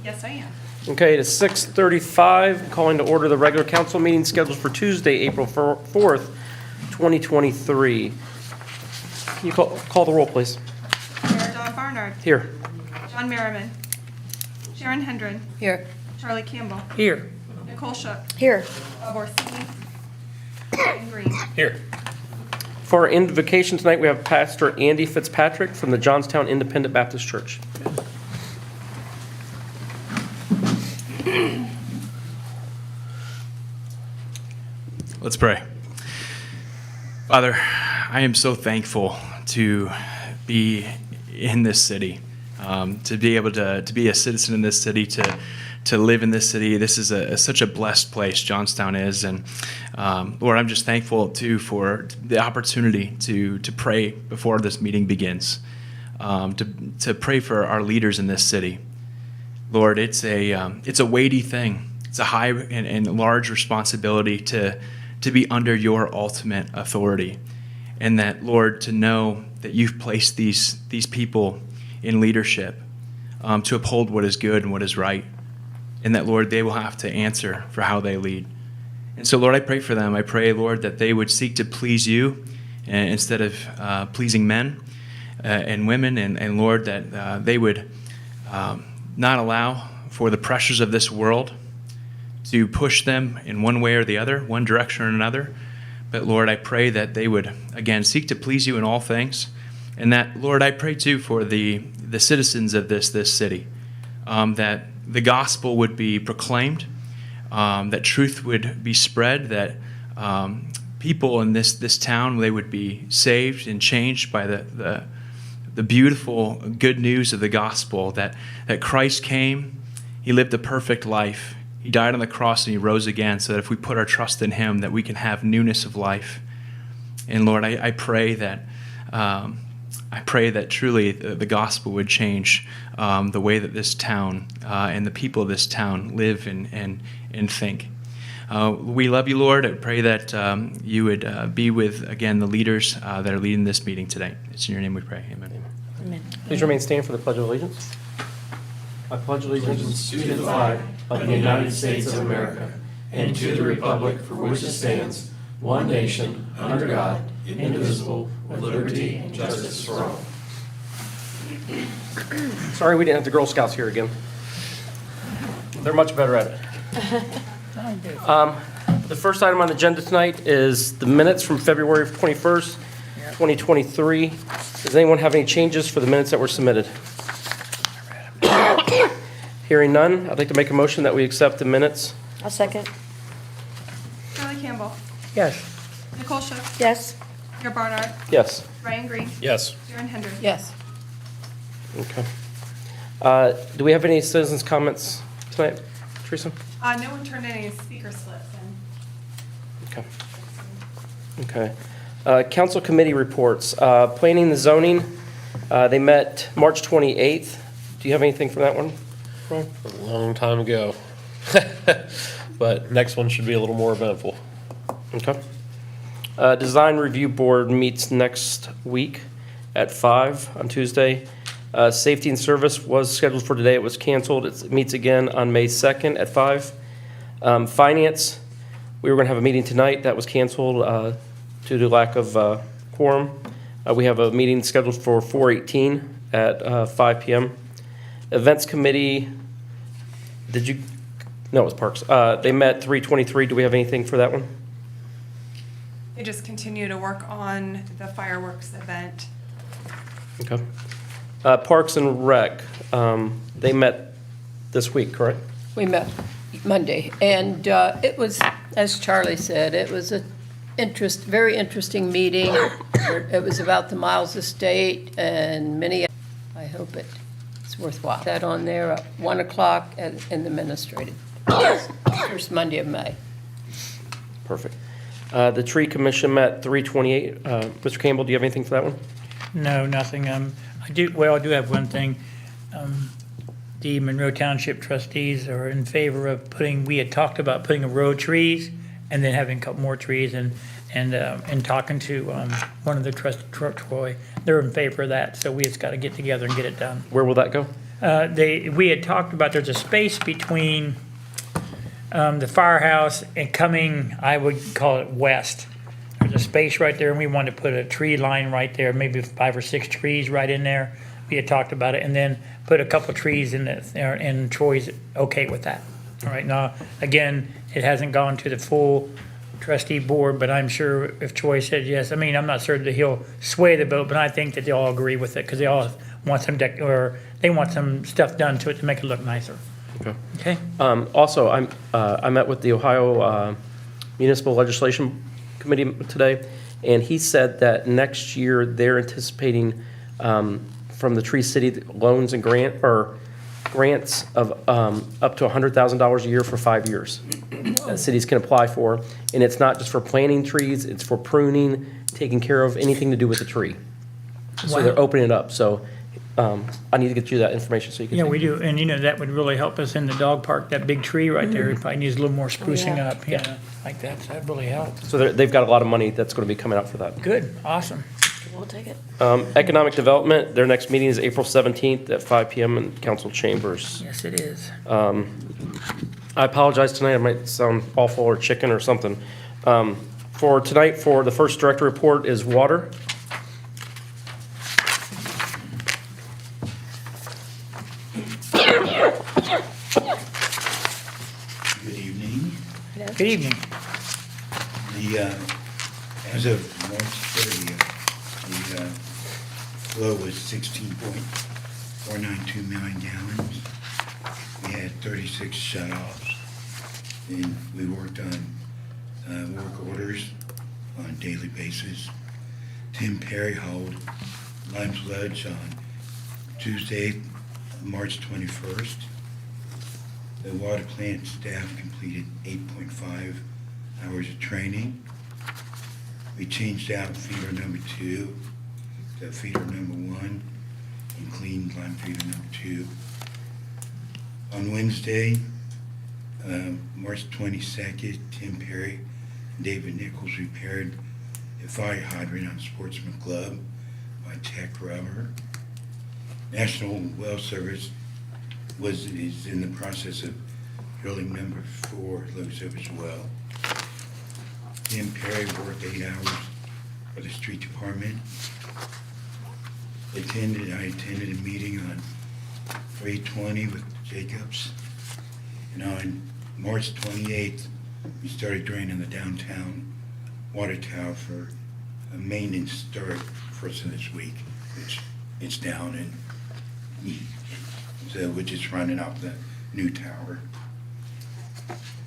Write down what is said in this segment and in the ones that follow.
Yes, I am. Okay, it is 6:35, calling to order the regular council meeting scheduled for Tuesday, April 4th, 2023. Can you call the roll, please? Mayor Don Barnard. Here. John Merriman. Sharon Hendren. Here. Charlie Campbell. Here. Nicole Shook. Here. Bob Orsini. Brian Green. Here. For our invocation tonight, we have Pastor Andy Fitzpatrick from the Johnstown Independent Baptist Church. Let's pray. Father, I am so thankful to be in this city, to be able to be a citizen in this city, to live in this city. This is such a blessed place, Johnstown is. And Lord, I'm just thankful too for the opportunity to pray before this meeting begins, to pray for our leaders in this city. Lord, it's a weighty thing. It's a high and large responsibility to be under your ultimate authority. And that, Lord, to know that you've placed these people in leadership to uphold what is good and what is right. And that, Lord, they will have to answer for how they lead. And so, Lord, I pray for them. I pray, Lord, that they would seek to please you instead of pleasing men and women. And Lord, that they would not allow for the pressures of this world to push them in one way or the other, one direction or another. But Lord, I pray that they would, again, seek to please you in all things. And that, Lord, I pray too for the citizens of this city, that the gospel would be proclaimed, that truth would be spread, that people in this town, they would be saved and changed by the beautiful good news of the gospel, that Christ came, he lived a perfect life, he died on the cross and he rose again, so that if we put our trust in him, that we can have newness of life. And Lord, I pray that truly the gospel would change the way that this town and the people of this town live and think. We love you, Lord. I pray that you would be with, again, the leaders that are leading this meeting today. It's in your name we pray. Amen. Amen. Please remain standing for the Pledge of Allegiance. I pledge allegiance to the flag of the United States of America and to the republic for which it stands, one nation, under God, indivisible, with liberty and justice for all. Sorry we didn't have the Girl Scouts here again. They're much better at it. The first item on the agenda tonight is the minutes from February 21st, 2023. Does anyone have any changes for the minutes that were submitted? Hearing none, I'd like to make a motion that we accept the minutes. I'll second. Charlie Campbell. Yes. Nicole Shook. Yes. Mayor Barnard. Yes. Brian Green. Yes. Sharon Hendren. Yes. Okay. Do we have any citizens' comments tonight, Teresa? No one turned any speaker slips in. Okay. Okay. Council committee reports. Planning and zoning, they met March 28th. Do you have anything for that one, Ron? A long time ago. But next one should be a little more eventful. Okay. Design Review Board meets next week at 5 on Tuesday. Safety and Service was scheduled for today. It was canceled. It meets again on May 2nd at 5. Finance, we were going to have a meeting tonight. That was canceled due to lack of quorum. We have a meeting scheduled for 4/18 at 5 p.m. Events Committee, no, it was Parks. They met 3/23. Do we have anything for that one? They just continue to work on the fireworks event. Okay. Parks and Rec, they met this week, correct? We met Monday, and it was, as Charlie said, it was a very interesting meeting. It was about the Miles Estate and many, I hope it's worthwhile. That on there at 1 o'clock in the administrative, first Monday of May. Perfect. The Tree Commission met 3/28. Mr. Campbell, do you have anything for that one? No, nothing. I do have one thing. The Monroe Township trustees are in favor of we had talked about putting a row of trees and then having a couple more trees, and talking to one of the trustees, Troy, they're in favor of that, so we just got to get together and get it done. Where will that go? We had talked about, there's a space between the firehouse and coming, I would call it west. There's a space right there, and we wanted to put a tree line right there, maybe 5 or 6 trees right in there. We had talked about it, and then put a couple trees in there, and Troy's okay with that. All right, now, again, it hasn't gone to the full trustee board, but I'm sure if Troy said yes, I mean, I'm not certain that he'll sway the vote, but I think that they all agree with it, because they all want they want some stuff done to it to make it look nicer. Okay. Okay? Also, I met with the Ohio Municipal Legislation Committee today, and he said that next year they're anticipating from the Tree City loans and grants of up to $100,000 a year for 5 years that cities can apply for. And it's not just for planting trees, it's for pruning, taking care of anything to do with the tree. So they're Wow. opening it up. So I need to get you that information so you can. Yeah, take we do, and that would really help us in the dog park, that big tree right there, it probably needs a little more sprucing yeah. up, like that, so that'd really help. So they've got a lot of money that's going to be coming out for that. Good, awesome. We'll take it. Economic Development, their next meeting is April 17th at 5 PM in council chambers. Yes, it is. I apologize tonight, I might sound awful or chicken or something. For tonight, for the first director report is water. Good evening. Good evening. As of March 30th, the flow was 16.492 million gallons. We had 36 shut-offs, and we worked on work orders on a daily basis. Tim Perry hauled lime sludge on Tuesday, March 21st. The water plant staff completed 8.5 hours of training. We changed out feeder number 2 to feeder number 1 and cleaned line feeder number 2. On Wednesday, March 22nd, Tim Perry and David Nichols repaired a fire hydrant on Sportsman Club by Tech Rubber. National Well Service is in the process of drilling number 4 low service well. Tim Perry worked 8 hours for the street department. I attended a meeting on 3/20 with Jacobs. And on March 28th, we started draining the downtown water tower for a maintenance start first of this week, which it's down and so we're just running up the new tower.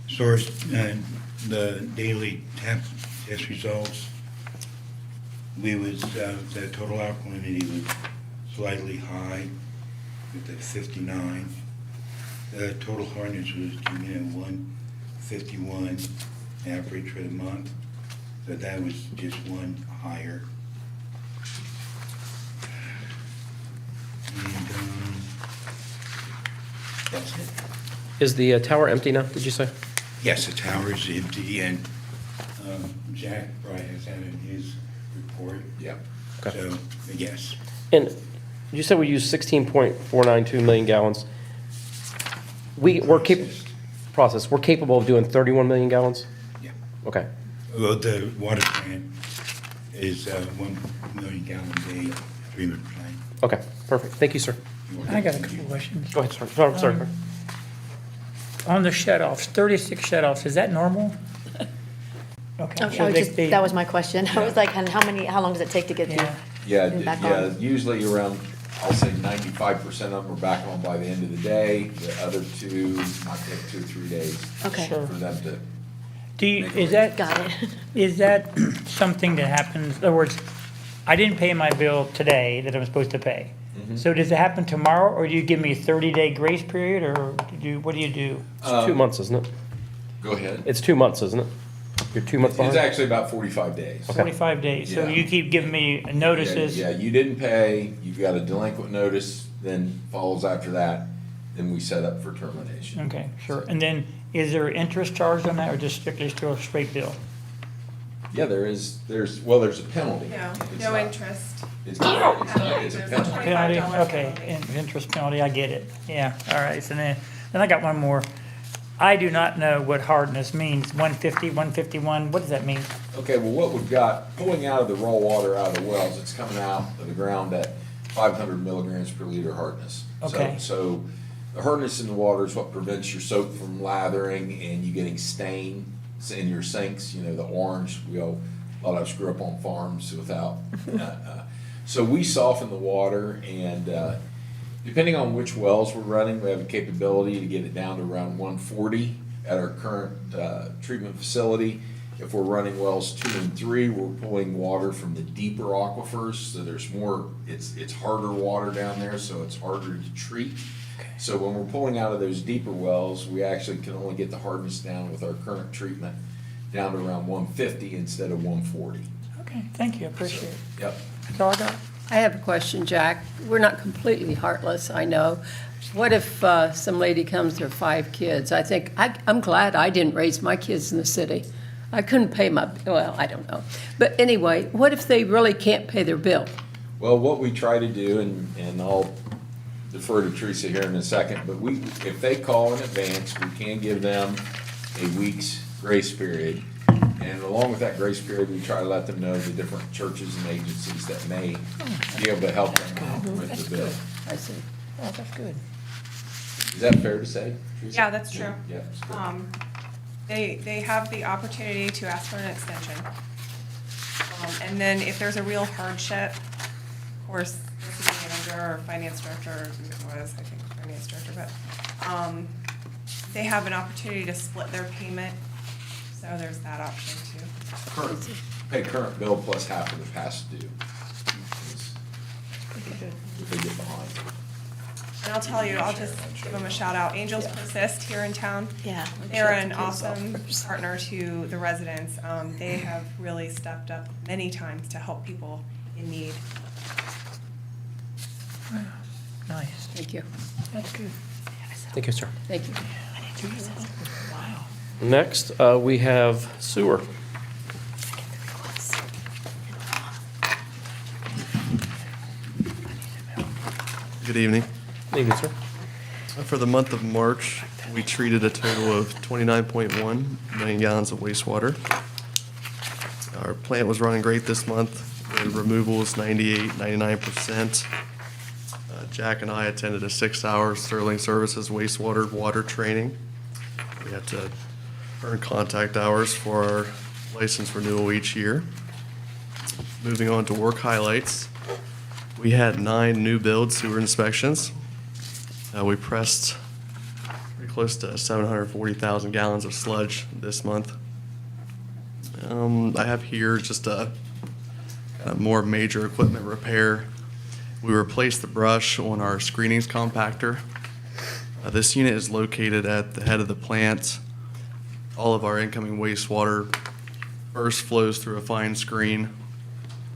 As far as the daily test results, the total alkalinity was slightly high with the 59. The total hardness came in at 151 average for the month, so that was just one higher. And that's it. Is the tower empty now, did you say? Yes, the tower is empty, and Jack probably has that in his report. Yep. Okay. So, yes. And you said we used 16.492 million gallons. We're capable of doing 31 million gallons? Yeah. Okay. Well, the water plant is 1 million gallon a day treatment plant. Okay, perfect. Thank you, sir. I got a couple questions. Go ahead, sir. Sorry. On the shut-offs, 36 shut-offs, is that normal? Okay. Okay, so I was they- that was my question. I was like, and how long does it take to get Yeah. And back Yeah, on. usually around, I'll say 95% of them are back on by the end of the day. The other 2 might take 2 or 3 days Okay, Sure. for them to. got it. Is that something that happens, in other words, I didn't pay my bill today that I'm supposed to pay. So does it happen tomorrow, or do you give me a 30-day grace period, or what do you do? It's 2 months, isn't it? Go ahead. It's 2 months, isn't it? You're 2 months It's behind? actually about 45 days. 45 days, so Yeah. you keep giving me notices? Yeah, you didn't pay, you've got a delinquent notice, then follows after that, then we set up for termination. Okay, sure. And then, is there interest charged on that, or just strictly still a straight bill? Yeah, there's a penalty. No, It's no not- interest. It's not, it's a There's penalty. Penalty, $25 okay, penalty. interest penalty, I get it. Yeah, all right, so then I got one more. I do not know what hardness means, 150, 151, what does that mean? Okay, well, what we've got, pulling out of the raw water out of the wells, it's coming out of the ground at 500 milligrams per liter hardness. Okay. So the hardness in the water is what prevents your soap from lathering and you getting stain in your sinks, you know, the orange, a lot of us grew up on farms without. So we soften the water and, depending on which wells we're running, we have a capability to get it down to around 140 at our current treatment facility. If we're running wells 2 and 3, we're pulling water from the deeper aquifers, so there's more, it's harder water down there, so it's harder to treat. So when we're pulling out of those deeper wells, we actually can only get the hardness down with our current treatment down to around 150 instead of 140. Okay, thank you, I appreciate it. Yep. That's all I got. I have a question, Jack. We're not completely heartless, I know. What if some lady comes, there are 5 kids? I'm glad I didn't raise my kids in the city. I couldn't pay well, I don't know. But anyway, what if they really can't pay their bill? Well, what we try to do, and I'll defer to Teresa here in a second, but if they call in advance, we can give them a week's grace period. And along with that grace period, we try to let them know the different churches and agencies that may be able to help them out with the bill. I see. Oh, that's good. Is that fair to say, Teresa? Yeah, that's true. Yeah. it's good. They have the opportunity to ask for an extension. And then if there's a real hardship, of course, the city manager or finance director, was, I think, finance director, but, they have an opportunity to split their payment, so there's that option too. Pay current bill plus half of the past due. If they get behind. And I'll tell you, I'll just give them a shout out. Angels Persist here in town. Yeah. They're an awesome partner to the residents. They have really stepped up many times to help people in need. Nice, Thank you. that's good. Thank you, sir. Thank you. Wow. Next, we have sewer. Good evening. Evening, sir. For the month of March, we treated a total of 29.1 million gallons of wastewater. Our plant was running great this month. The removal was 99%. Jack and I attended a 6-hour Sterling Services wastewater water training. We had to earn contact hours for our license renewal each year. Moving on to work highlights. We had 9 new build sewer inspections. We pressed pretty close to 740,000 gallons of sludge this month. I have here just a kind of more major equipment repair. We replaced the brush on our screenings compactor. This unit is located at the head of the plant. All of our incoming wastewater first flows through a fine screen.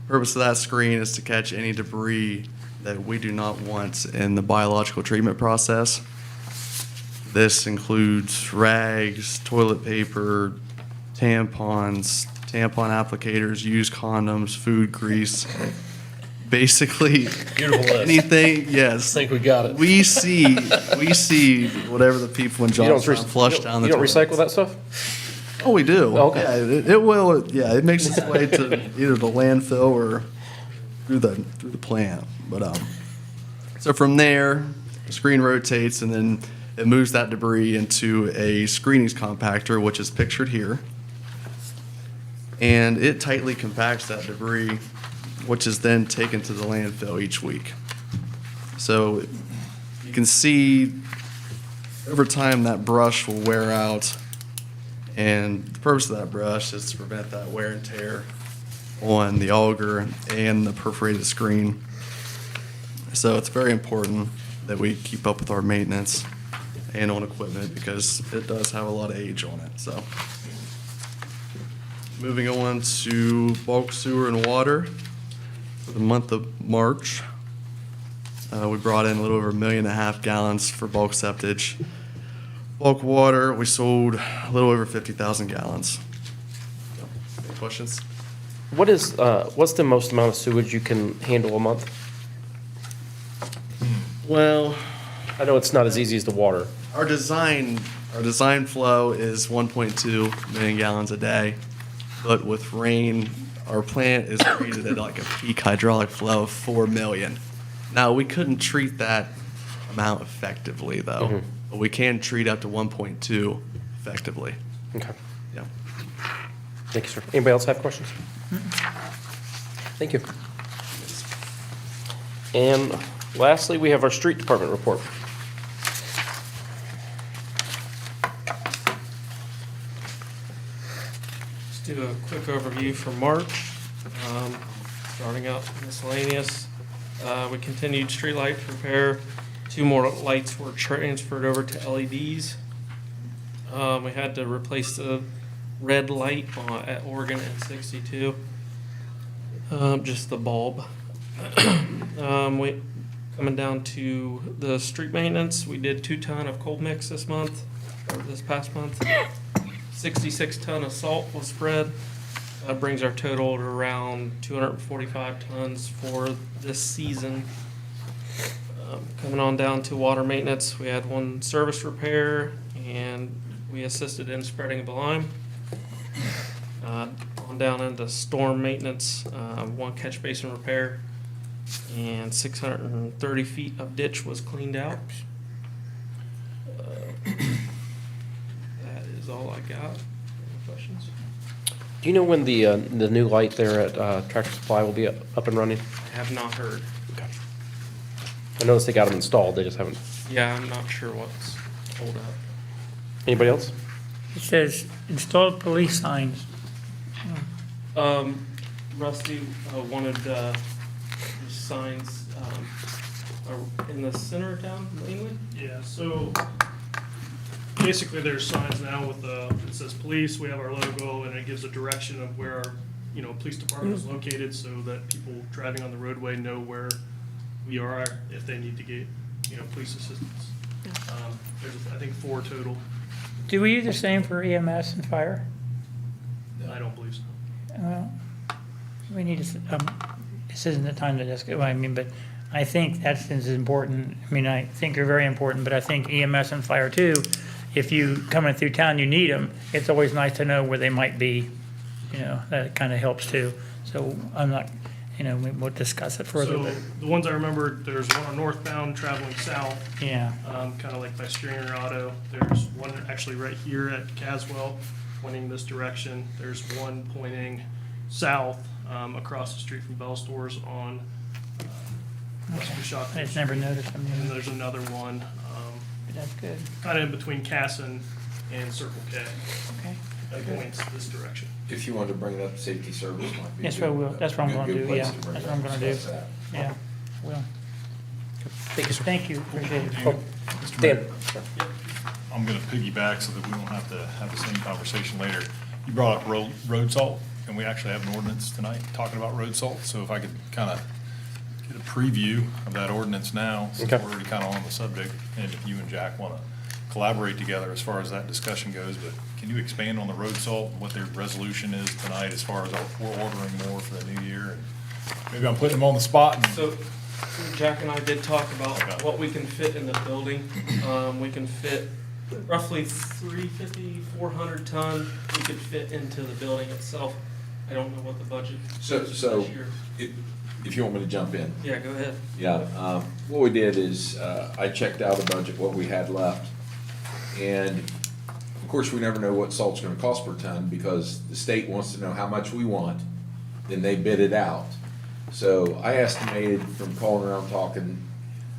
Purpose of that screen is to catch any debris that we do not want in the biological treatment process. This includes rags, toilet paper, tampons, tampon applicators, used condoms, food grease, basically Beautiful list. anything, yes. I think we got it. We see whatever the people in You don't Johnstown flush down the You don't toilet. recycle that stuff? Oh, we do. Oh, okay. Yeah, it will, yeah, it makes its way to either the landfill or through the plant. But, so from there, the screen rotates and then it moves that debris into a screenings compactor, which is pictured here. And it tightly compacts that debris, which is then taken to the landfill each week. So you can see over time that brush will wear out. And the purpose of that brush is to prevent that wear and tear on the auger and the perforated screen. So it's very important that we keep up with our maintenance and on equipment because it does have a lot of age on it. So moving on to bulk sewer and water. For the month of March, we brought in a little over 1.5 million gallons for bulk septage. Bulk water, we sold a little over 50,000 gallons. questions? What's the most amount of sewage you can handle a month? Well, I know it's not as easy as the water. our design flow is 1.2 million gallons a day, but with rain, our plant is rated at like a peak hydraulic flow of 4 million. Now, we couldn't treat that amount effectively, though, but we can treat up to 1.2 effectively. Okay. Yeah. Thank you, sir. Anybody else have questions? Thank you. And lastly, we have our street department report. Just do a quick overview for March. Starting out miscellaneous, we continued streetlight repair. 2 more lights were transferred over to LEDs. We had to replace the red light at Oregon and 62. Just the bulb. Coming down to the street maintenance, we did 2 ton of cold mix this month, or this past month. 66 ton of salt was spread. That brings our total to around 245 tons for this season. Coming on down to water maintenance, we had 1 service repair and we assisted in spreading the lime. On down into storm maintenance, 1 catch basin repair and 630 feet of ditch was cleaned out. That is all I got. Any questions? Do you know when the new light there at Tractor Supply will be up and running? I have not heard. Okay. I noticed they got them installed, they just haven't. Yeah, I'm not sure what's hold up. Anybody else? It says installed police signs. Rusty wanted signs in the center of town mainly. Yeah, so basically there's signs now with it says police, we have our logo, and it gives a direction of where our, police department is located so that people driving on the roadway know where we are if they need to get, police assistance. There's, I think, 4 total. Do we use the same for EMS and fire? I don't believe so. Well, we need to, this isn't the time to discuss, but I think that's as important. I think they're very important, but I think EMS and fire too, if you coming through town, you need them, it's always nice to know where they might be, that kind of helps too. So I'm not, we'll discuss it further, So but, the ones I remember, there's one on northbound traveling south, yeah. kind of like by Stringer Auto. There's one actually right here at Caswell pointing this direction. There's one pointing south across the street from Bell Stores on West Coshocton. I just never noticed them. And then there's another one That's good. kind of in between Casson and Circle K Okay. that points this direction. If you wanted to bring it up, safety service might be. Yes, good, I will. That's what I'm good- gonna good do, place yeah. to bring That's it what I'm up, gonna do. discuss that. Yeah, well, Thank you, sir. thank you, appreciate it. Oh, Dan? I'm gonna piggyback so that we don't have to have the same conversation later. You brought up road salt, and we actually have an ordinance tonight talking about road salt, so if I could kind of get a preview of that ordinance now, since Okay. we're already kind of on the subject, and if you and Jack want to collaborate together as far as that discussion goes, but can you expand on the road salt and what their resolution is tonight as far as we're ordering more for the new year? And maybe I'm putting them on the spot and So Jack and I did talk about Okay. what we can fit in the building. We can fit roughly 350, 400 ton. We could fit into the building itself. I don't know what the budget So, is so this year. if you want me to jump in. Yeah, go ahead. Yeah, what we did is, I checked out a budget, what we had left. And of course, we never know what salt's gonna cost per ton because the state wants to know how much we want, then they bid it out. So I estimated from calling around talking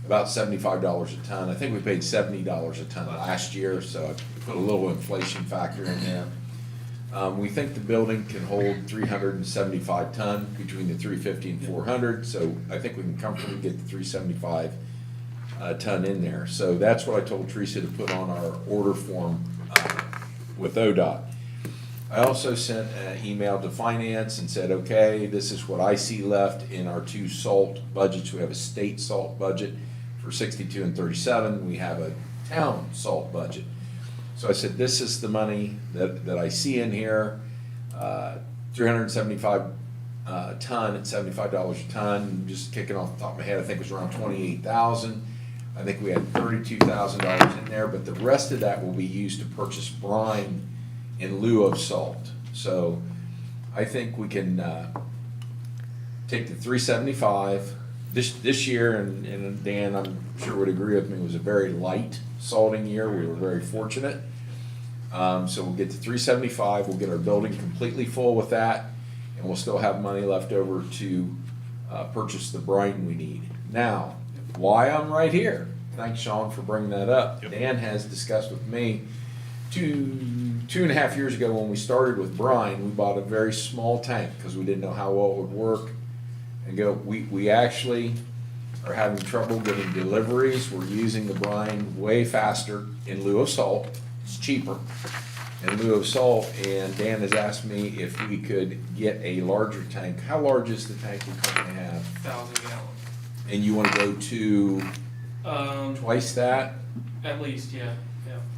about $75 a ton. I think we paid $70 a ton last year, so I put a little inflation factor in there. We think the building can hold 375 ton between the 350 and 400, so I think we can comfortably get the 375 ton in there. So that's what I told Teresa to put on our order form with ODOT. I also sent an email to finance and said, okay, this is what I see left in our 2 salt budgets. We have a state salt budget for 62 and 37. We have a town salt budget. So I said, this is the money that I see in here. 375 ton at $75 a ton. Just kicking off the top of my head, I think it was around 28,000. I think we had $32,000 in there, but the rest of that will be used to purchase brine in lieu of salt. So I think we can take the 375 this year, and Dan, I'm sure would agree with me, was a very light salting year. We were very fortunate. So we'll get to 375. We'll get our building completely full with that, and we'll still have money left over to purchase the brine we need. Now, why I'm right here, thanks Sean for bringing that up. Yep. Dan has discussed with me two and a half years ago when we started with brine, we bought a very small tank because we didn't know how well it would work. And we actually are having trouble getting deliveries. We're using the brine way faster in lieu of salt. It's cheaper in lieu of salt. And Dan has asked me if we could get a larger tank. How large is the tank we currently have? 1,000 gallons. And you want to go to twice that? At least, yeah.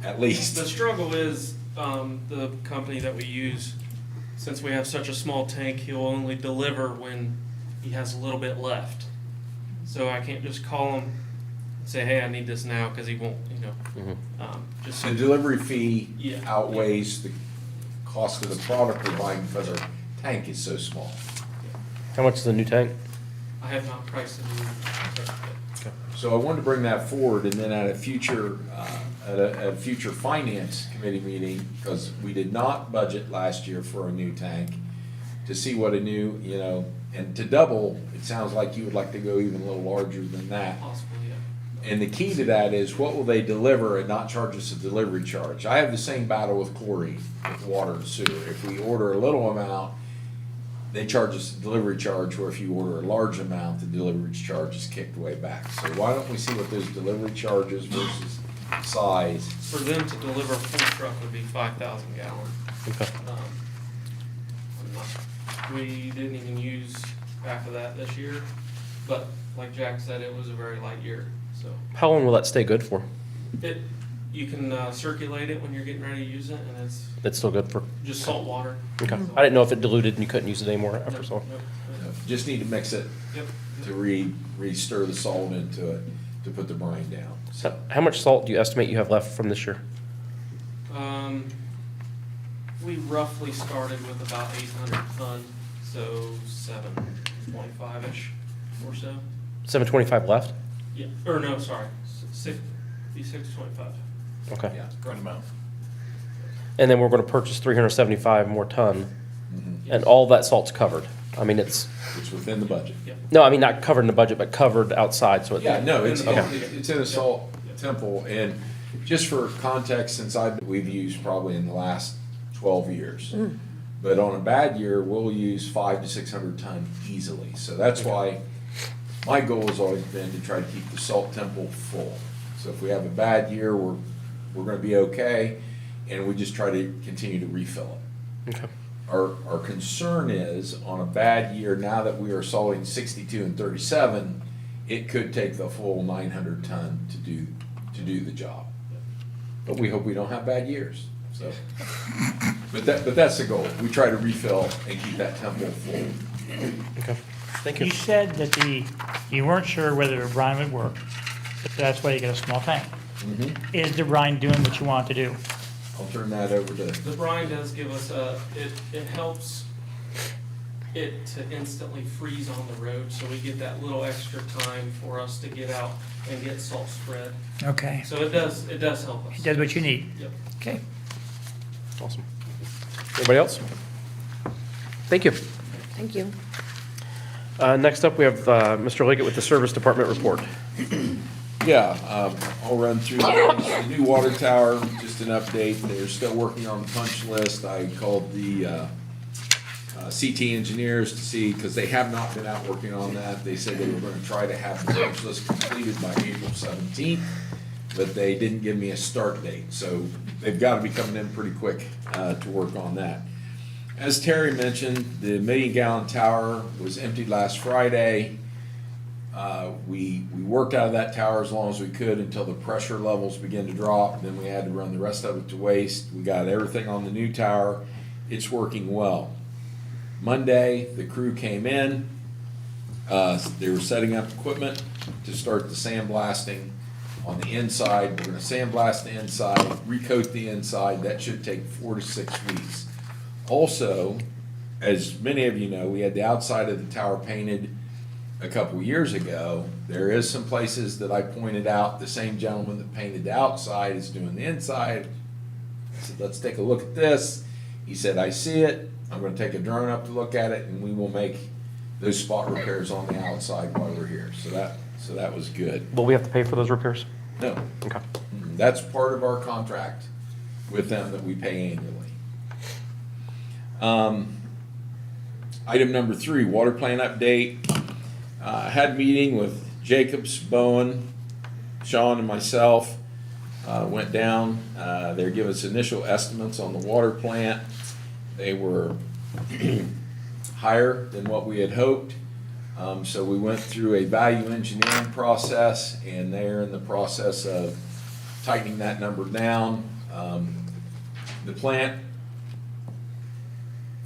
At least. The struggle is, the company that we use, since we have such a small tank, he'll only deliver when he has a little bit left. So I can't just call him and say, hey, I need this now, because he won't, just. The delivery fee Yeah. outweighs the cost of the product we're buying because our tank is so small. How much is the new tank? I have not priced the new tank yet. So I wanted to bring that forward, and then at a future finance committee meeting, because we did not budget last year for a new tank, to see what a new, and to double, it sounds like you would like to go even a little larger than that. Possibly, yeah. And the key to that is, what will they deliver and not charge us a delivery charge? I have the same battle with chlorine, with water and sewer. If we order a little amount, they charge us a delivery charge, or if you order a large amount, the delivery charge is kicked way back. So why don't we see what those delivery charges versus size? For them to deliver a full truck would be 5,000 gallons. Okay. We didn't even use half of that this year, but like Jack said, it was a very light year, so. How long will that stay good for? You can circulate it when you're getting ready to use it, and it's It's still good for? just salt water. Okay. I didn't know if it diluted and you couldn't use it anymore after salt. Just need to mix it Yep. to re-stir the salt into it, to put the brine down. So how much salt do you estimate you have left from this year? We roughly started with about 800 ton, so 725-ish or so. 725 left? Yeah, or no, sorry, 625. Okay. Yeah. Right amount. And then we're going to purchase 375 more ton, Mhm. and all that salt's covered. I mean, it's, It's within the budget. no, I mean, not covered in the budget, but covered outside, so it. Yeah, no, it's Okay. in a salt temple, and just for context, since we've used probably in the last 12 years. But on a bad year, we'll use 500 to 600 ton easily. So that's why my goal has always been to try to keep the salt temple full. So if we have a bad year, we're gonna be okay, and we just try to continue to refill it. Okay. Our concern is, on a bad year, now that we are salting 62 and 37, it could take the full 900 ton to do the job. But we hope we don't have bad years, so. But that's the goal. We try to refill and keep that temple full. Okay. Thank You you. said that you weren't sure whether the brine would work, but that's why you got a small tank. Is the brine doing what you want it to do? I'll turn that over to, The brine does give us it helps it to instantly freeze on the road, so we get that little extra time for us to get out and get salt spread. Okay. So it does help us. It does what you need. Yep. Okay. Awesome. Anybody else? Thank you. Thank you. Next up, we have Mr. Liggett with the Service Department report. yeah, I'll run through the new water tower, just an update. They're still working on the punch list. I called the CT engineers to see, because they have not been out working on that. They said they were gonna try to have the punch list completed by April 17th, but they didn't give me a start date. So they've gotta be coming in pretty quick to work on that. As Terry mentioned, the 1 million gallon tower was emptied last Friday. We worked out of that tower as long as we could until the pressure levels began to drop. Then we had to run the rest of it to waste. We got everything on the new tower. It's working well. Monday, the crew came in. They were setting up equipment to start the sandblasting on the inside. We're gonna sandblast the inside, recoat the inside. That should take 4 to 6 weeks. Also, as many of you know, we had the outside of the tower painted a couple years ago. There is some places that I pointed out, the same gentleman that painted the outside is doing the inside. I said, let's take a look at this. He said, I see it. I'm gonna take a drone up to look at it, and we will make those spot repairs on the outside while we're here. So that was good. Will we have to pay for those repairs? No, Okay. that's part of our contract with them that we pay annually. Item number 3, water plant update. I had a meeting with Jacobs, Bowen, Sean, and myself. Went down. They gave us initial estimates on the water plant. They were higher than what we had hoped. So we went through a value engineering process, and they're in the process of tightening that number down. The plant,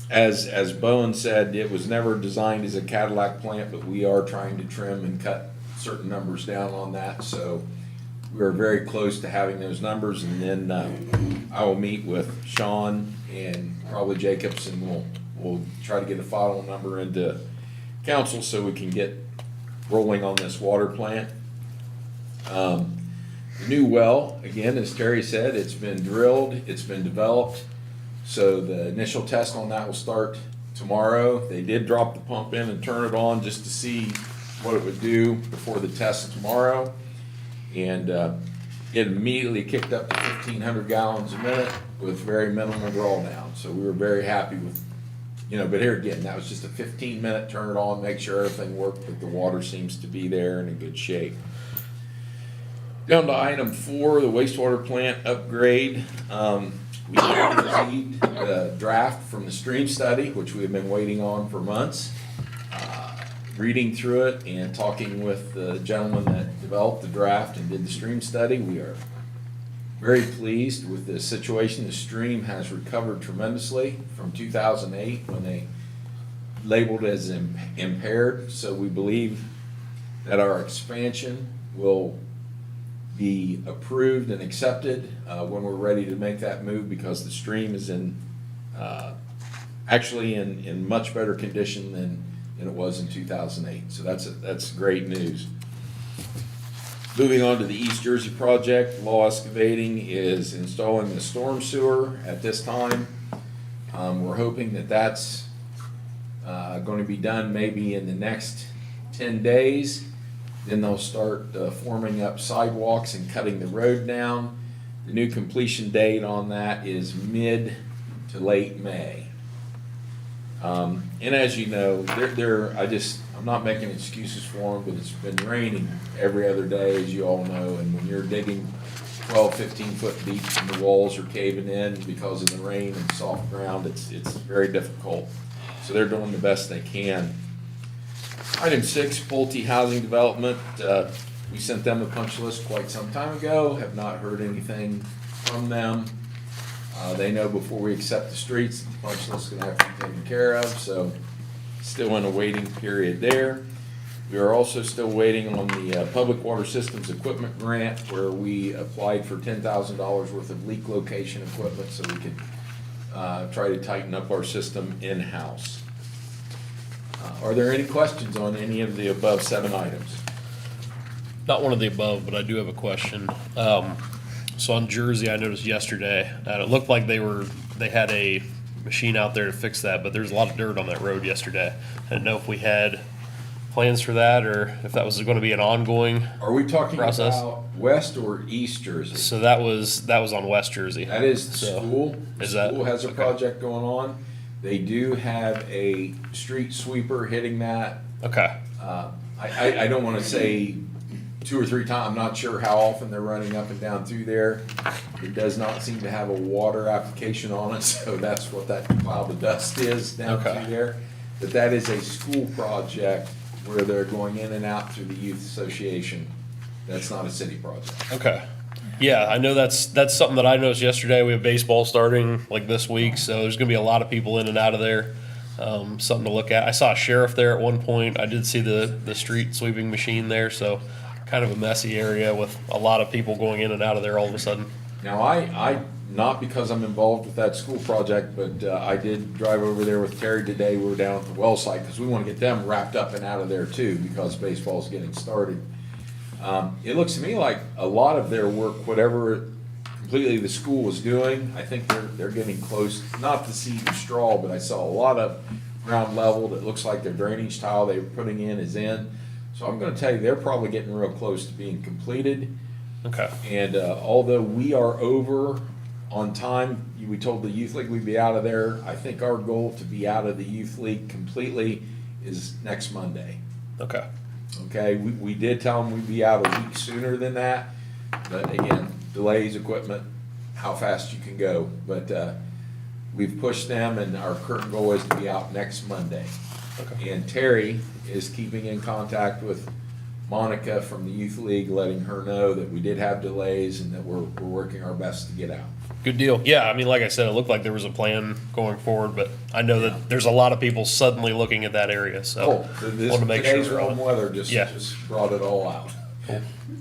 as Bowen said, it was never designed as a Cadillac plant, but we are trying to trim and cut certain numbers down on that. So we are very close to having those numbers, and then I will meet with Sean and probably Jacobs, and we'll try to get a final number into council so we can get rolling on this water plant. The new well, again, as Terry said, it's been drilled, it's been developed. So the initial test on that will start tomorrow. They did drop the pump in and turn it on just to see what it would do before the test tomorrow. And it immediately kicked up to 1,500 gallons a minute with very minimal drawdown. So we were very happy with, but here again, that was just a 15-minute turn it on, make sure everything worked, but the water seems to be there and in good shape. Down to item 4, the wastewater plant upgrade. We received the draft from the stream study, which we have been waiting on for months. Reading through it and talking with the gentleman that developed the draft and did the stream study, we are very pleased with the situation. The stream has recovered tremendously from 2008 when they labeled it as impaired. So we believe that our expansion will be approved and accepted when we're ready to make that move, because the stream is actually in much better condition than it was in 2008. So that's great news. Moving on to the East Jersey project, Law Excavating is installing the storm sewer at this time. We're hoping that that's going to be done maybe in the next 10 days. Then they'll start forming up sidewalks and cutting the road down. The new completion date on that is mid to late May. And as you know, I'm not making excuses for them, but it's been raining every other day, as you all know, and when you're digging 12, 15 foot deep and the walls are caving in because of the rain and soft ground, it's very difficult. So they're doing the best they can. Item 6, Pulte Housing Development. We sent them a punch list quite some time ago, have not heard anything from them. They know before we accept the streets, the punch list is going to have to be taken care of, so still in a waiting period there. We are also still waiting on the Public Water Systems Equipment Grant, where we applied for $10,000 worth of leak location equipment so we could try to tighten up our system in-house. Are there any questions on any of the above 7 items? Not one of the above, but I do have a question. So on Jersey, I noticed yesterday, it looked like they had a machine out there to fix that, but there's a lot of dirt on that road yesterday. I didn't know if we had plans for that, or if that was going to be an ongoing Are we talking process. about West or East Jersey? So that was on West Jersey. That is the So, school. The is that- school has a okay. project going on. They do have a street sweeper hitting that. Okay. I don't want to say 2 or 3 times. I'm not sure how often they're running up and down through there. It does not seem to have a water application on it, so that's what that cloud of dust is down Okay. through there. But that is a school project where they're going in and out through the youth association. That's not a city project. Okay. Yeah, I know that's something that I noticed yesterday. We have baseball starting like this week, so there's going to be a lot of people in and out of there. something to look at. I saw a sheriff there at one point. I did see the street sweeping machine there, so kind of a messy area with a lot of people going in and out of there all of a sudden. Now, I, not because I'm involved with that school project, but I did drive over there with Terry today. We were down at the well site because we want to get them wrapped up and out of there too, because baseball's getting started. It looks to me like a lot of their work, whatever completely the school was doing, I think they're getting close, not to see the straw, but I saw a lot of ground leveled. It looks like their drainage tile they were putting in is in. So I'm gonna tell you, they're probably getting real close to being completed. Okay. And although we are over on time, we told the youth league we'd be out of there. I think our goal to be out of the youth league completely is next Monday. Okay. Okay, we did tell them we'd be out a week sooner than that, but again, delays, equipment, how fast you can go. But we've pushed them, and our current goal is to be out next Monday. Okay. And Terry is keeping in contact with Monica from the youth league, letting her know that we did have delays and that we're working our best to get out. Good deal. Yeah, I mean, like I said, it looked like there was a plan going forward, but I know that there's a lot of people suddenly looking at that area, so This, wanted to make sure today's we're on warm it. weather just Yeah. brought it all out.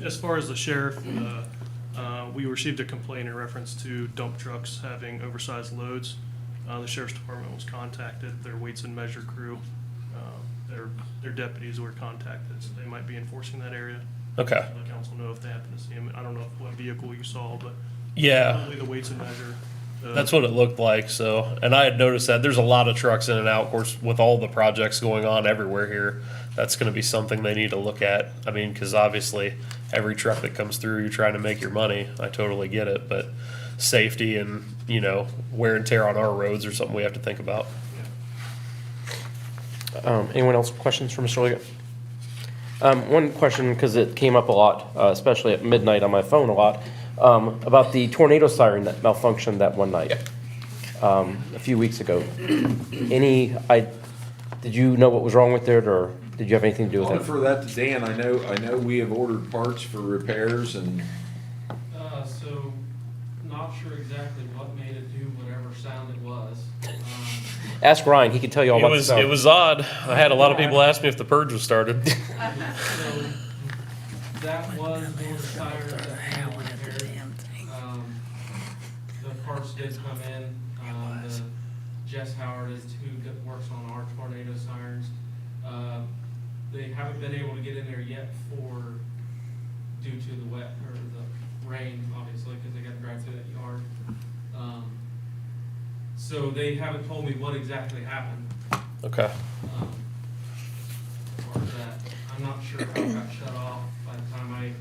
As far as the sheriff, we received a complaint in reference to dump trucks having oversized loads. The sheriff's department was contacted, their weights and measure crew, their deputies were contacted, so they might be enforcing that area. Okay. Let the council know if they happen to see them. I don't know what vehicle you saw, but Yeah. probably the weights and measure. That's what it looked like, so, and I had noticed that there's a lot of trucks in and out, of course, with all the projects going on everywhere here. That's gonna be something they need to look at. I mean, cause obviously, every truck that comes through, you're trying to make your money. I totally get it, but safety and, wear and tear on our roads are something we have to think about. Anyone else questions for Mr. Liggett? One question, because it came up a lot, especially at midnight on my phone a lot, about the tornado siren that malfunctioned that one night, a few weeks ago. Did you know what was wrong with it, or did you have anything to do with I'll it? defer that to Dan. I know we have ordered parts for repairs and So, not sure exactly what made it do whatever sound it was. Ask Ryan, he can tell you all about the sound. It was odd. I had a lot of people ask me if the purge was started. So, that was one of the sirens that had repaired. The parts did come in. Jess Howard is who works on our tornado sirens. They haven't been able to get in there yet due to the wet, or the rain, obviously, because they got to drive through that yard. So they haven't told me what exactly happened. Okay. As far as that, I'm not sure how it got shut off. By the time I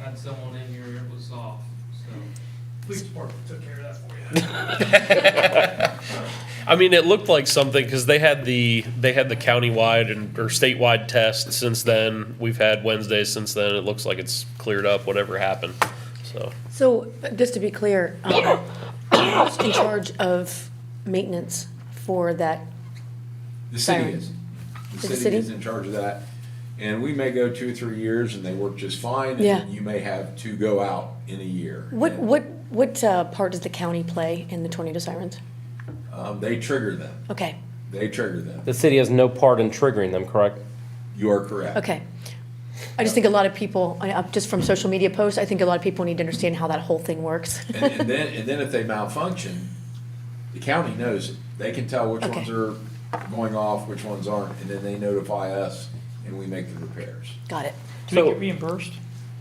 had someone in here, it was off, so. Police department took care of that for you. I mean, it looked like something, because they had the countywide or statewide test since then. We've had Wednesdays since then. It looks like it's cleared up, whatever happened, so. So, just to be clear, who's in charge of maintenance for that? the city Siren. is. Is The the city city? is in charge of that. And we may go 2 or 3 years and they work just fine. And Yeah. then you may have 2 go out in a year. What, And, what part does the county play in the tornado sirens? They trigger them. Okay, They trigger them. The city has no part in triggering them, correct? You are correct. okay. I just think a lot of people, just from social media posts, I think a lot of people need to understand how that whole thing works. And then if they malfunction, the county knows it. They can tell which Okay. ones are going off, which ones aren't, and then they notify us and we make the repairs. Got it. Do we get reimbursed?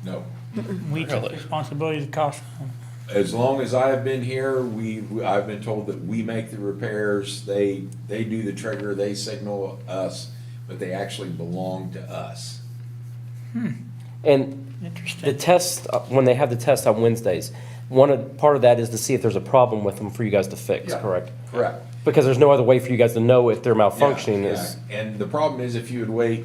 No. We take Really? responsibility of the cost. As long as I have been here, I've been told that we make the repairs, they do the trigger, they signal us, but they actually belong to us. And the Interesting. test, when they have the test on Wednesdays, part of that is to see if there's a problem with them for you guys to fix, Yeah. correct? Correct. Because there's no other way for you guys to know if they're malfunctioning Yeah, is, yeah. And the problem is if you would wait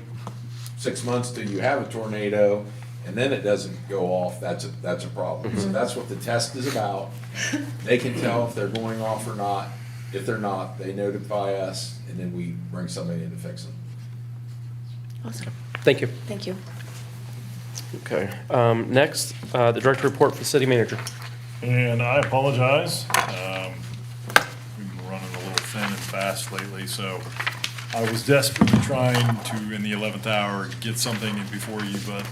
6 months till you have a tornado and then it doesn't go off, that's a problem. So that's what the test is about. They can tell if they're going off or not. If they're not, they notify us and then we bring somebody in to fix them. Awesome. thank you. Thank you. Okay, next, the director report for the city manager. And I apologize. We've been running a little thin and fast lately, so I was desperately trying to, in the 11th hour, get something in before you, but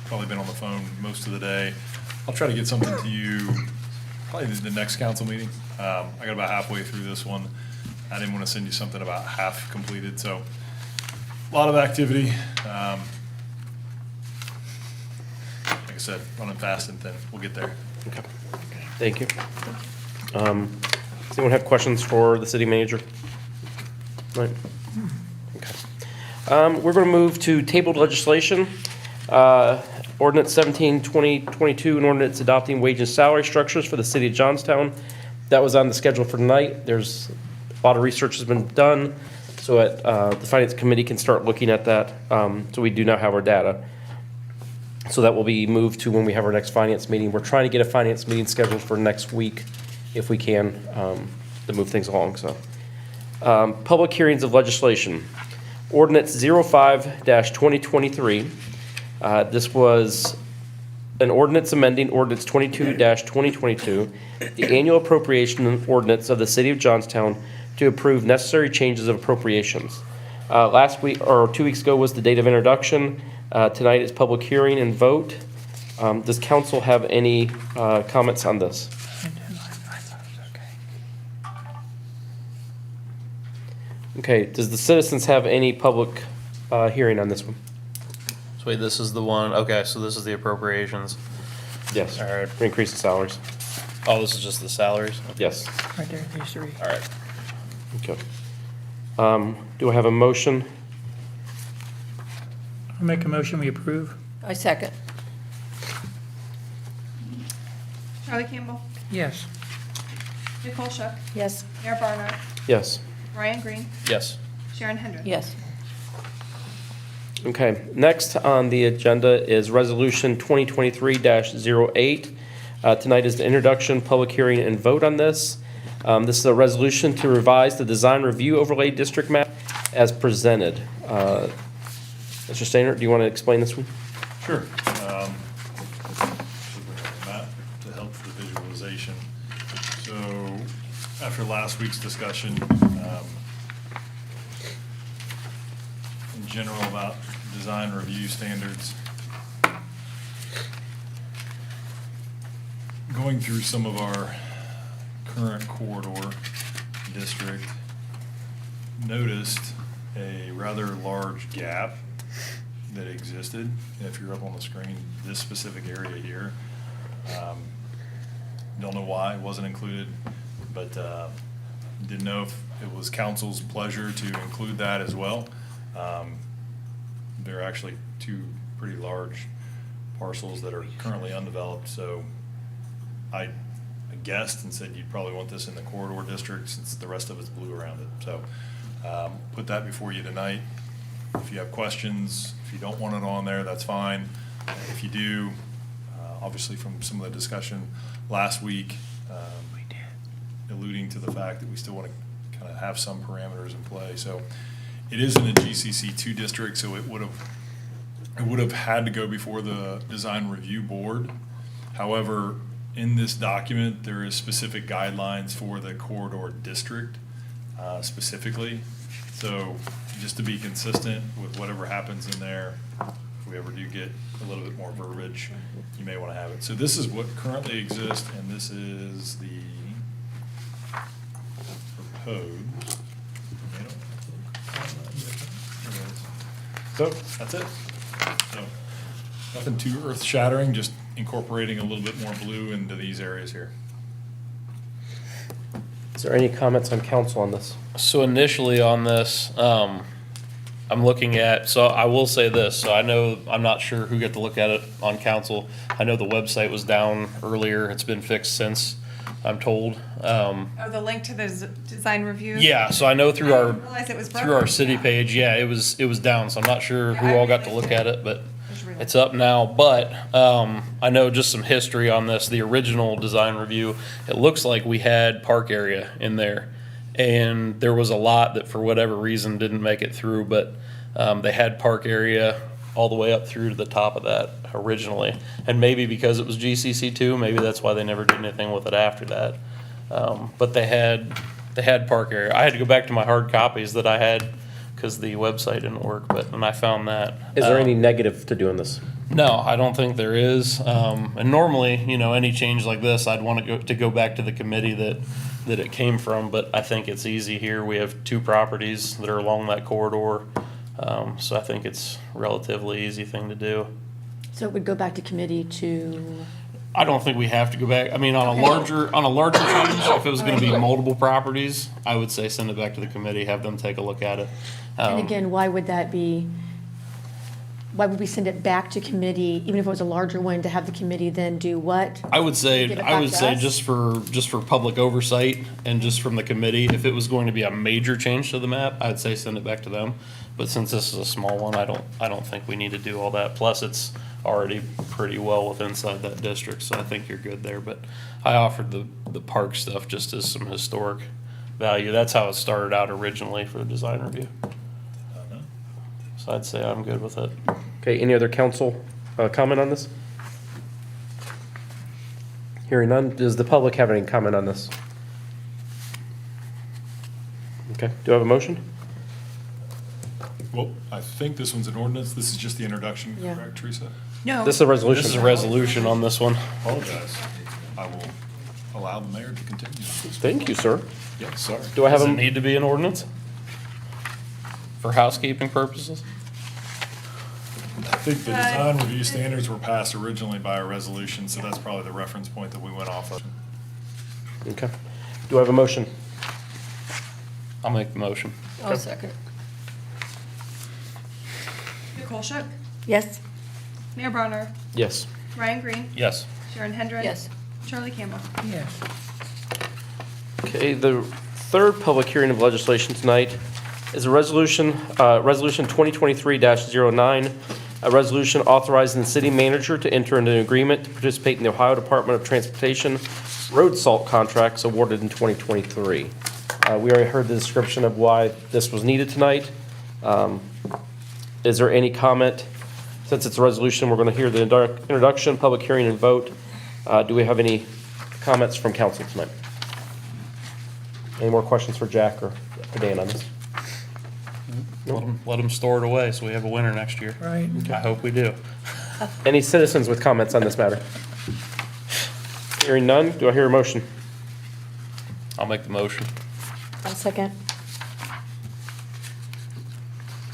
probably been on the phone most of the day. I'll try to get something to you probably the next council meeting. I got about halfway through this one. I didn't want to send you something about half completed, so a lot of activity. Like I said, running fast and thin. We'll get there. Okay. Thank you. Does anyone have questions for the city manager? Right. Okay. We're going to move to tabled legislation. Ordinance 17, 2022, an ordinance adopting wage and salary structures for the city of Johnstown. That was on the schedule for tonight. There's a lot of research has been done, so the finance committee can start looking at that. So we do now have our data. So that will be moved to when we have our next finance meeting. We're trying to get a finance meeting scheduled for next week, if we can, to move things along. So, public hearings of legislation. Ordinance 05-2023. This was an ordinance amending ordinance 22-2022, the annual appropriation ordinance of the city of Johnstown to approve necessary changes of appropriations. Last week, or 2 weeks ago, was the date of introduction. Tonight is public hearing and vote. Does council have any comments on this? Okay, does the citizens have any public hearing on this one? So wait, this is the one, okay, so this is the appropriations. Yes. All right. For increase in salaries. Oh, this is just the salaries? Yes. Right there, these three. All right. Okay. Do I have a motion? I'll make a motion, we approve. I second. Charlie Campbell, Yes. Nicole Shook, Yes. Mayor Barnard, Yes. Ryan Green, Yes. Sharon Hendrick. Yes. Okay, next on the agenda is Resolution 2023-08. Tonight is the introduction, public hearing, and vote on this. This is a resolution to revise the design review overlay district map as presented. Mr. Stainer, do you want to explain this one? Sure. Should bring up the map to help for the visualization. So after last week's discussion, in general about design review standards, going through some of our current corridor district, noticed a rather large gap that existed. If you're up on the screen, this specific area here, don't know why it wasn't included, but didn't know if it was council's pleasure to include that as well. There are actually two pretty large parcels that are currently undeveloped, so I guessed and said you'd probably want this in the corridor district since the rest of it's blue around it. So put that before you tonight. If you have questions, if you don't want it on there, that's fine. If you do, obviously from some of the discussion last week, alluding to the fact that we still want to kind of have some parameters in play. So it is in a GCC 2 district, so it would have had to go before the design review board. However, in this document, there is specific guidelines for the corridor district specifically. So just to be consistent with whatever happens in there, if we ever do get a little bit more verbiage, you may want to have it. So this is what currently exists, and this is the proposed. So that's it. So nothing too earth shattering, just incorporating a little bit more blue into these areas here. Is there any comments on council on this? So initially on this, I'm looking at, so I will say this, so I know, I'm not sure who got to look at it on council. I know the website was down earlier, it's been fixed since, I'm told. Oh, the link to the design review? Yeah, so I know through I our, didn't realize it was through our broken. city page, yeah, it was down, so I'm not sure who Yeah, I all got to realized look at it, but Just read it. it's up now. But, I know just some history on this, the original design review, it looks like we had park area in there. And there was a lot that for whatever reason didn't make it through, but, they had park area all the way up through to the top of that originally. And maybe because it was GCC 2, maybe that's why they never did anything with it after that. But they had they had park area. I had to go back to my hard copies that I had because the website didn't work, and I found that. Is there any negative to doing this? No, I don't think there is. And normally, any change like this, I'd want to go back to the committee that it came from, but I think it's easy here. We have 2 properties that are along that corridor. So I think it's a relatively easy thing to do. So it would go back to committee to, I don't think we have to go back. I mean, on a larger change, if it was gonna be multiple properties, I would say send it back to the committee, have them take a look at it. and again, why would that be? Why would we send it back to committee, even if it was a larger one, to have the committee then do what? I would say, Give it back to us? just for public oversight and just from the committee, if it was going to be a major change to the map, I'd say send it back to them. But since this is a small one, I don't think we need to do all that. Plus, it's already pretty well within inside that district, so I think you're good there. But I offered the park stuff just as some historic value. That's how it started out originally for the design review. So I'd say I'm good with it. Okay, any other council comment on this? Hearing none, does the public have any comment on this? Okay, do I have a motion? Well, I think this one's an ordinance. This is just the introduction, Yeah. correct, Teresa? No. This is a resolution. This is a resolution on this one. Apologize. I will allow the mayor to continue. Thank you, sir. Yes, sorry. Do I have Does it a, need to be an ordinance? For housekeeping purposes? I think the design review standards were passed originally by a resolution, so that's probably the reference point that we went off of. okay. Do I have a motion? I'll make the motion. I'll second. Nicole Shook, Yes? Mayor Bronner, Yes. Ryan Green, Yes. Sharon Hendren. Yes. Charlie Campbell. Yes. Okay, the third public hearing of legislation tonight is a resolution, Resolution 2023-09, a resolution authorizing the city manager to enter into an agreement to participate in the Ohio Department of Transportation road salt contracts awarded in 2023. We already heard the description of why this was needed tonight. Is there any comment? Since it's a resolution, we're going to hear the introduction, public hearing, and vote. Do we have any comments from council tonight? Any more questions for Jack or for Dan on this? Let them store it away so we have a winner next year. Right. I hope we do. Any citizens with comments on this matter? Hearing none, do I hear a motion? I'll make the motion. I'll second.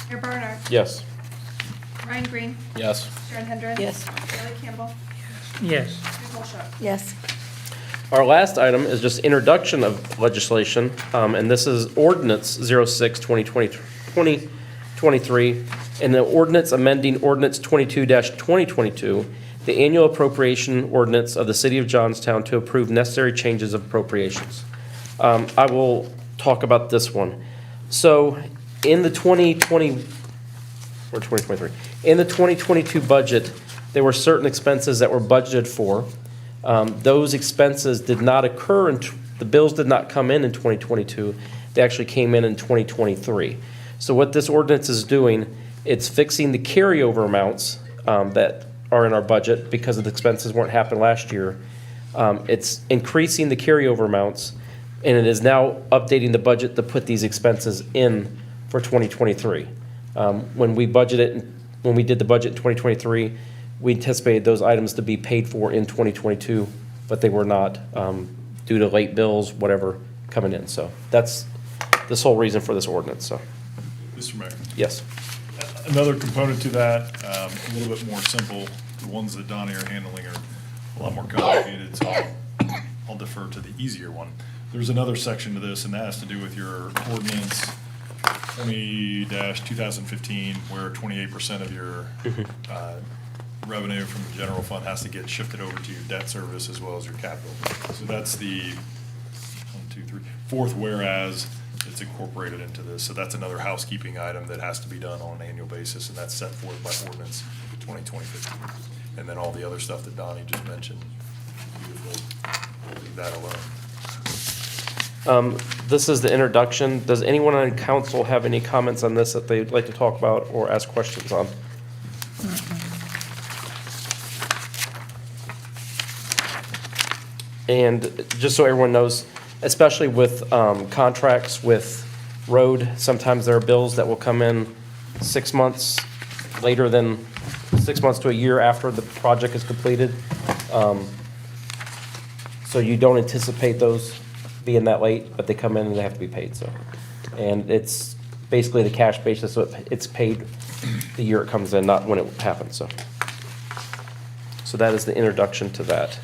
Mayor Bronner, Yes. Ryan Green, Yes. Sharon Hendren. Yes. Charlie Campbell, Yes. Nicole Shook. Yes? Our last item is just introduction of legislation, and this is ordinance 06-2023, and the ordinance amending ordinance 22-2022, the annual appropriation ordinance of the city of Johnstown to approve necessary changes of appropriations. I will talk about this one. So in the 2023, in the 2022 budget, there were certain expenses that were budgeted for. Those expenses did not occur, the bills did not come in 2022. They actually came in 2023. So what this ordinance is doing, it's fixing the carryover amounts that are in our budget because of the expenses weren't happening last year. It's increasing the carryover amounts, and it is now updating the budget to put these expenses in for 2023. When we did the budget in 2023, we anticipated those items to be paid for in 2022, but they were not due to late bills, whatever, coming in. So that's the sole reason for this ordinance, so, Mr. Mayor. yes. Another component to that, a little bit more simple. The ones that Donnie are handling are a lot more complicated, so I'll defer to the easier one. There's another section to this, and that has to do with your ordinance 20-2015, where 28% of your revenue from the general fund has to get shifted over to your debt service as well as your capital. So that's the fourth whereas it's incorporated into this. So that's another housekeeping item that has to be done on an annual basis, and that's set forth by ordinance 2020-15. And then all the other stuff that Donnie just mentioned, beautifully, we'll leave that alone. This is the introduction. Does anyone on council have any comments on this that they'd like to talk about or ask questions on? And just so everyone knows, especially with contracts with road, sometimes there are bills that will come in 6 months later than 6 months to a year after the project is completed. So you don't anticipate those being that late, but they come in and they have to be paid, so. And it's basically the cash basis, so it's paid the year it comes in, not when it happens, so. So that is the introduction to that.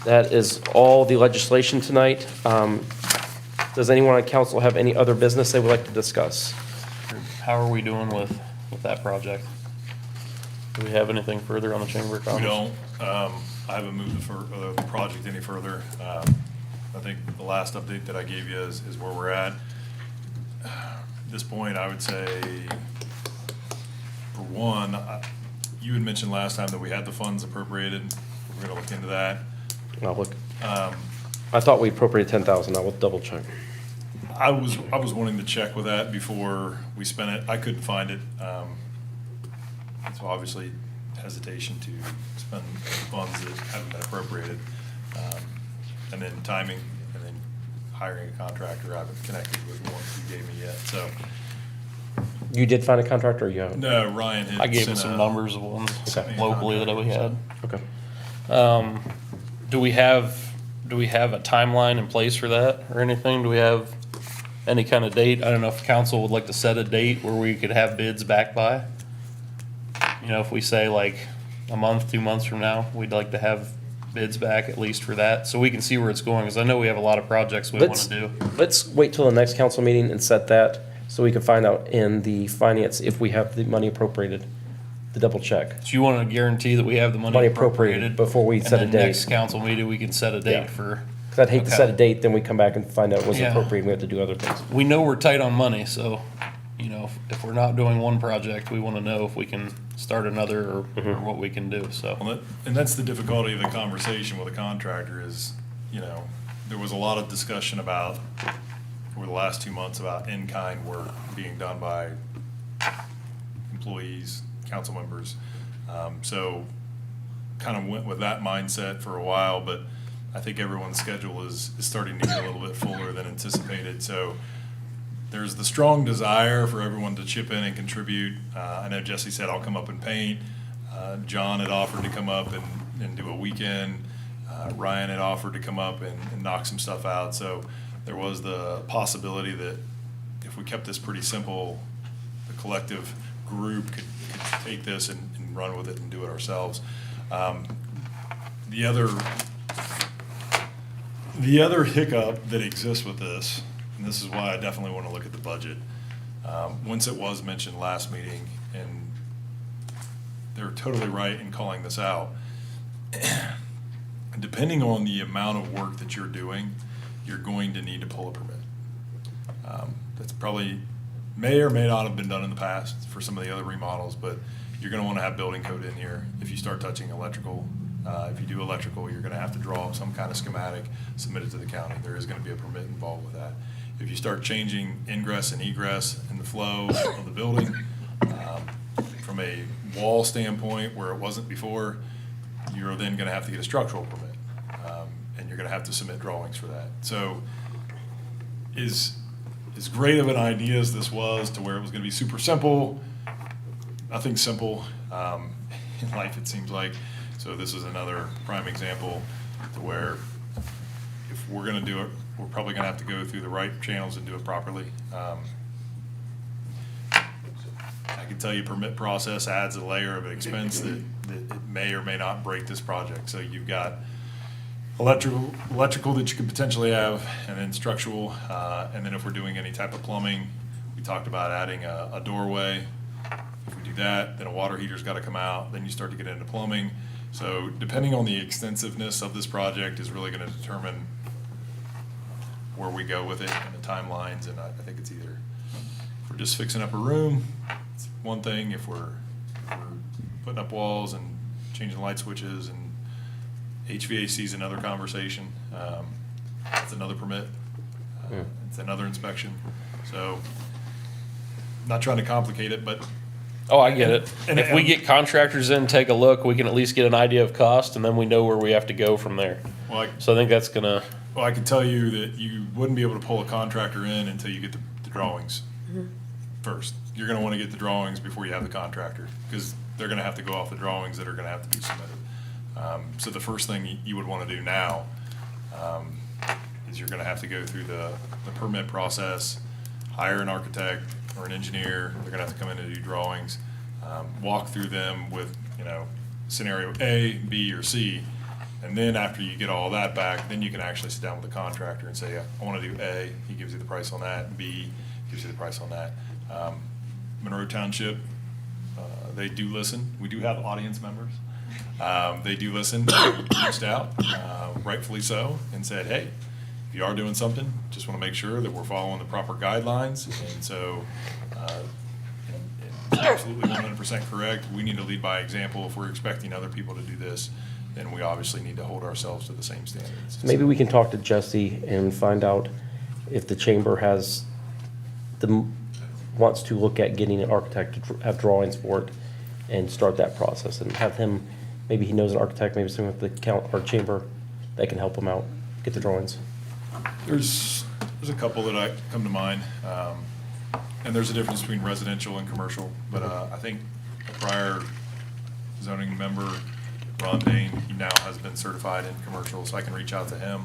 That is all the legislation tonight. Does anyone on council have any other business they would like to discuss? How are we doing with that project? Do we have anything further on the Chamber of Commerce? We don't. I haven't moved the project any further. I think the last update that I gave you is where we're at. At this point, I would say, for one, you had mentioned last time that we had the funds appropriated. We're gonna look into that. I'll look. I thought we appropriated 10,000. I will double check. I was wanting to check with that before we spent it. I couldn't find it. So obviously hesitation to spend funds that haven't been appropriated. And then timing, and then hiring a contractor. I haven't connected with the ones you gave me yet, so. You did find a contractor, or you haven't? No, Ryan had I gave him sent some a- numbers of ones Okay. locally that we had. Okay. Do we have a timeline in place for that or anything? Do we have any kind of date? I don't know if council would like to set a date where we could have bids back by. You know, if we say like a month, 2 months from now, we'd like to have bids back at least for that, so we can see where it's going, because I know we have a lot of projects we want to do. Let's wait till the next council meeting and set that, so we can find out in the finance if we have the money appropriated, to double check. So you want to guarantee that we have the money Money appropriated appropriated? before we set a And then date. next council meeting, we can set a Yeah. date for. Because I'd hate to Okay. set a date, then we come back and find out it wasn't Yeah. appropriate, and we have to do other things. We know we're tight on money, so, you know, if we're not doing one project, we want to know if we can start another or what we can do, so. Well, and that's the difficulty of the conversation with a contractor is, you know, there was a lot of discussion about, over the last 2 months, about in-kind work being done by employees, council members. So kind of went with that mindset for a while, but I think everyone's schedule is starting to get a little bit fuller than anticipated. So there's the strong desire for everyone to chip in and contribute. I know Jesse said, I'll come up and paint. John had offered to come up and do a weekend. Ryan had offered to come up and knock some stuff out. So there was the possibility that if we kept this pretty simple, the collective group could take this and run with it and do it ourselves. The other hiccup that exists with this, and this is why I definitely want to look at the budget, once it was mentioned last meeting, and they're totally right in calling this out, depending on the amount of work that you're doing, you're going to need to pull a permit. That's probably may or may not have been done in the past for some of the other remodels, but you're going to want to have building code in here. If you start touching electrical, if you do electrical, you're going to have to draw up some kind of schematic, submit it to the county. There is going to be a permit involved with that. If you start changing ingress and egress and the flow of the building, from a wall standpoint where it wasn't before, you're then going to have to get a structural permit, and you're going to have to submit drawings for that. So as great of an idea as this was, to where it was going to be super simple, nothing's simple in life, it seems like. So this is another prime example to where if we're going to do it, we're probably going to have to go through the right channels and do it properly. I can tell you permit process adds a layer of expense that it may or may not break this project. So you've got electrical that you could potentially have, and then structural, and then if we're doing any type of plumbing, we talked about adding a doorway. If we do that, then a water heater's got to come out, then you start to get into plumbing. So depending on the extensiveness of this project is really going to determine where we go with it and the timelines, and I think it's either, if we're just fixing up a room, it's one thing. If we're putting up walls and changing light switches, and HVAC is another conversation. That's another permit. It's another inspection. So, not trying to complicate it, but Oh, I get it. And- If we get contractors in, take a look, we can at least get an idea of cost, and then we know where we have to go from there. Well, I, So I think that's gonna, well, I can tell you that you wouldn't be able to pull a contractor in until you get the drawings first. You're gonna wanna get the drawings before you have the contractor, because they're gonna have to go off the drawings that are gonna have to be submitted. So the first thing you would wanna do now, is you're gonna have to go through the permit process, hire an architect or an engineer, they're gonna have to come in and do drawings, walk through them with, scenario A, B, or C. And then after you get all that back, then you can actually sit down with the contractor and say, I wanna do A, he gives you the price on that, B gives you the price on that. Monroe Township, they do listen, we do have audience members. They do listen, they reached out, rightfully so, and said, hey, if you are doing something, just want to make sure that we're following the proper guidelines. And so, it's absolutely 100% correct. We need to lead by example. If we're expecting other people to do this, then we obviously need to hold ourselves to the same standards. Maybe we can talk to Jesse and find out if the chamber wants to look at getting an architect to have drawings for it and start that process and have him, maybe he knows an architect, maybe someone with the chamber that can help him out, get the drawings. There's a couple that come to mind, and there's a difference between residential and commercial, but I think a prior zoning member, Ron Dane, he now has been certified in commercial, so I can reach out to him.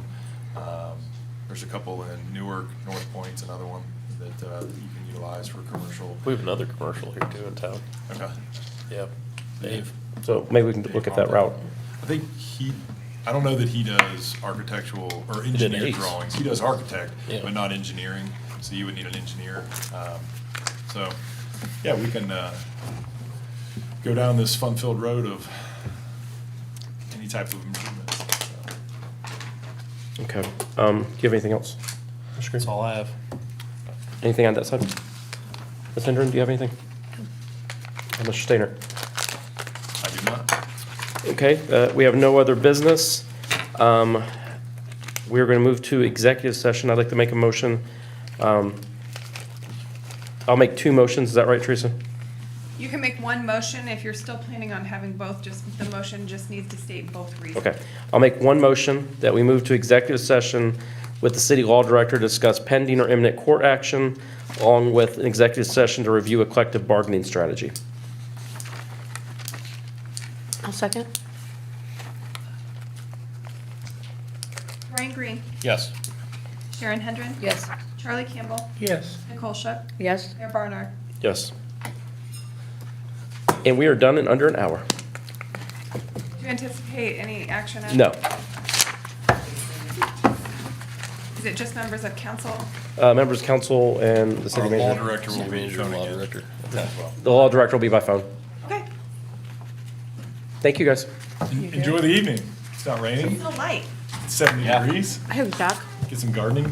There's a couple in Newark, North Point's another one that you can utilize for commercial. we have another commercial here too in town. Okay. Yep. Dave. So maybe we can look at that route. I think I don't know that he does architectural or engineer Ace. drawings. He does architect, Yeah. but not engineering, so you would need an engineer. So, yeah, we can go down this fun-filled road of any type of improvement. So. Okay. Do you have anything else? Mr. Green? That's all I have. Anything on that side? Ms. Hendren, do you have anything? Mr. Stainer? I do not. Okay, we have no other business. We're going to move to executive session. I'd like to make a motion. I'll make two motions. Is that right, Teresa? You can make one motion if you're still planning on having both, just the motion just needs to state both reasons. Okay. I'll make one motion that we move to executive session with the city law director to discuss pending or imminent court action, along with an executive session to review a collective bargaining strategy. I'll second. Ryan Green, Yes. Sharon Hendren. Yes. Charlie Campbell, Yes. Nicole Shook, Yes. Mayor Barnard. Yes. And we are done in under an hour. Do you anticipate any action? No. Is it just members of council? Members, council, and the Our city law manager. director will City be manager and coming law in director. as well. The law director will be by phone. Okay. Thank you, guys. Enjoy the evening. It's not raining. It's still light. It's 70 degrees. I hope Zach. Get some gardening.